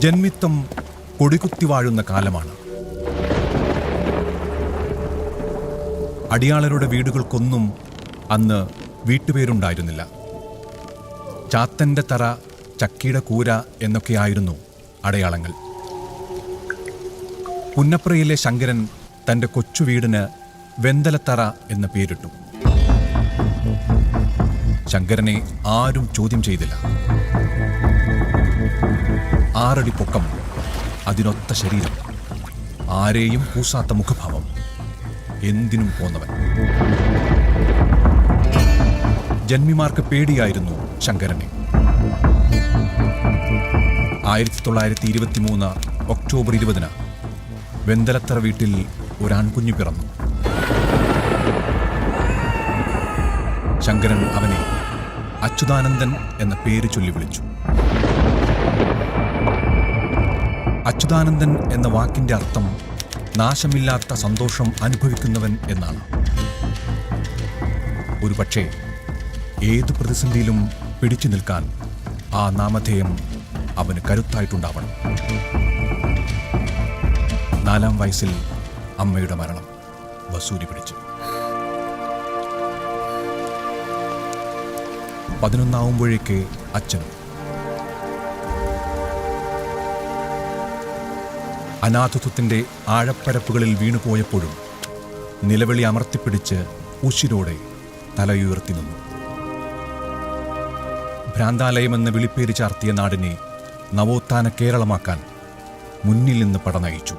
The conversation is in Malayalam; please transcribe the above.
ജന്മിത്വം കൊടികുത്തി വാഴുന്ന കാലമാണ്. അടിയാളരുടെ വീടുകൾക്കൊന്നും അന്ന് വീട്ടുപേരുണ്ടായിരുന്നില്ല. ചാത്തന്റെ തറ, ചക്കിയുടെ കൂര എന്നൊക്കെയായിരുന്നു അടയാളങ്ങൾ. പുന്നപ്രയിലെ ശങ്കരൻ തൻ്റെ കൊച്ചു വീടിന് വെന്തലത്തറ എന്ന പേരിട്ടു. ശങ്കരനെ ആരും ചോദ്യം ചെയ്തില്ല. 6 അടി പൊക്കം, അതിനൊത്ത ശരീരം, ആരെയും കൂസാത്ത മുഖഭാവം, എന്തിനും പോന്നവൻ. ജന്മിമാർക്ക് പേടിയായിരുന്നു ശങ്കരനെ. 1923 ഒക്ടോബർ 20 വെന്തലത്തറ വീട്ടിൽ ഒരാൺകുഞ്ഞു പിറന്നു. ശങ്കരൻ അവനെ അച്യുതാനന്ദൻ എന്ന പേര് ചൊല്ലി വിളിച്ചു. അച്യുതാനന്ദൻ എന്ന വാക്കിന്റെ അർത്ഥം നാശമില്ലാത്ത സന്തോഷം അനുഭവിക്കുന്നവൻ എന്നാണ്. ഒരു പക്ഷേ ഏതു പ്രതിസന്ധിയിലും പിടിച്ചു നിൽക്കാൻ ആ നാമധേയം അവന് കരുത്തായിട്ടുണ്ടാവണം. 4-ാം വയസ്സിൽ അമ്മയുടെ മരണം വസൂരി പിടിച്ചു. 11 അച്ഛനും. അനാഥത്വത്തിന്റെ ആഴപ്പരപ്പുകളിൽ വീണുപോയപ്പോഴും നിലവിളി അമർത്തിപ്പിടിച്ച് ഉശിരോടെ തലയുയർത്തി നിന്നു. ഭ്രാന്താലയമെന്ന് വിളിപ്പേര് ചാർത്തിയ നാടിനെ നവോത്ഥാന കേരളമാക്കാൻ മുന്നിൽ നിന്ന് പടനയിച്ചു.